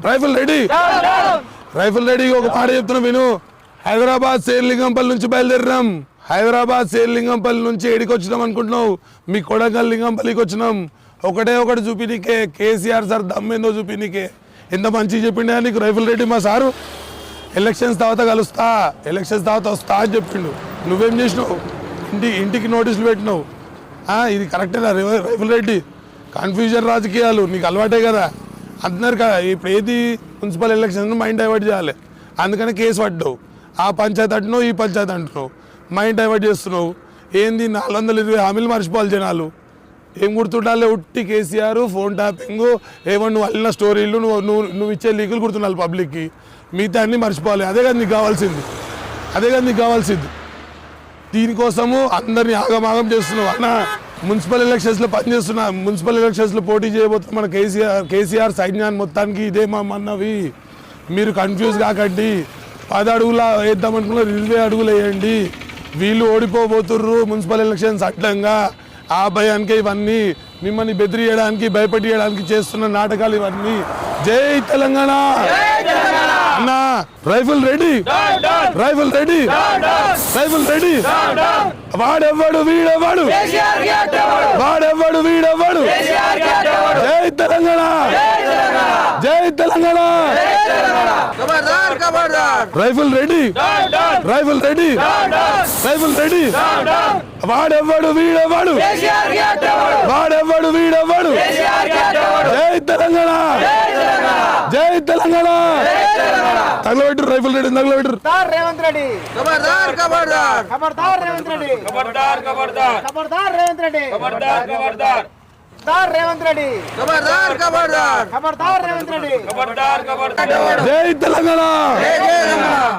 rifle ready rifle ready ఒక మాట చెప్తున్నా విను హైదరాబాద్ శేర్లింగంపల్లి నుంచి బయలుదేరినాం హైదరాబాద్ శేర్లింగంపల్లి నుంచి ఏడికి వచ్చినాం అనుకుంటున్నావు మీ కొడంగల్ లింగంపల్లికి వచ్చినాం ఒకటే ఒకటి చూపినీకే కేసీఆర్ సార్ దమ్మేందో చూపినీకే ఎంత మంచిగా చెప్పిండే నీకు రైఫిల్ రెడ్డి మా సారు ఎలక్షన్స్ తర్వాత కలుస్తా ఎలక్షన్స్ తర్వాత వస్తా అని చెప్పిండు నువ్వేం చేసినావు ఇంటికి నోటీసులు పెట్టినావు ఇది కరెక్టేనా రైఫిల్ రెడ్డి కన్ఫ్యూజన్ రాజకీయాలు నీకు అలవాటే కదా అంటున్నారు కదా ఇప్పుడు ఏది మున్సిపల్ ఎలక్షన్ మైండ్ డైవర్ట్ చేయాలి అందుకని కేసు పడ్డావు ఆ పంచాయతీ అంటున్నావు ఈ పంచాయతీ అంటున్నావు మైండ్ డైవర్ట్ చేస్తున్నావు ఏంది 420 హామీలు మర్చిపోవాలి జనాలు ఏం గుర్తుండాలి ఉట్టి కేసీఆర్ ఫోన్ ట్యాపింగ్ ఏమో నువ్వు అల్లిన స్టోరీలు నువ్వు ఇచ్చే లీకులు గుర్తుండాలి పబ్లిక్కి మిగతా అన్నీ మర్చిపోవాలి అదే కదా నీకు కావాల్సింది దీనికోసము అందరినీ ఆగమాగం చేస్తున్నావు అన్న మున్సిపల్ ఎలక్షన్స్లో పనిచేస్తున్నా మున్సిపల్ ఎలక్షన్స్లో పోటీ చేయబోతున్నా మన కేసీఆర్ సైన్యాన్ని మొత్తానికి ఇదే మన్నవి మీరు కన్ఫ్యూజ్ కాకండి 10 అడుగుల వేద్దామనుకున్నారు 20 అడుగులు వేయండి వీళ్ళు ఓడిపోబోతుర్రు మున్సిపల్ ఎలక్షన్స్ అడ్డంగా ఆ భయానికి ఇవన్నీ మిమ్మల్ని బెదిరియడానికి భయపెట్టియడానికి చేస్తున్న నాటకాలు ఇవన్నీ జై తెలంగాణ అన్న రైఫిల్ రెడీ వాడెవ్వడు వీడెవ్వడు జై తెలంగాణ రైఫిల్ రెడీ వాడెవ్వడు వీడెవ్వడు జై తెలంగాణ తగలబెట్టు రైఫిల్ రెడ్డి తగలబెట్టు రేవంత్ రెడ్డి జై తెలంగాణ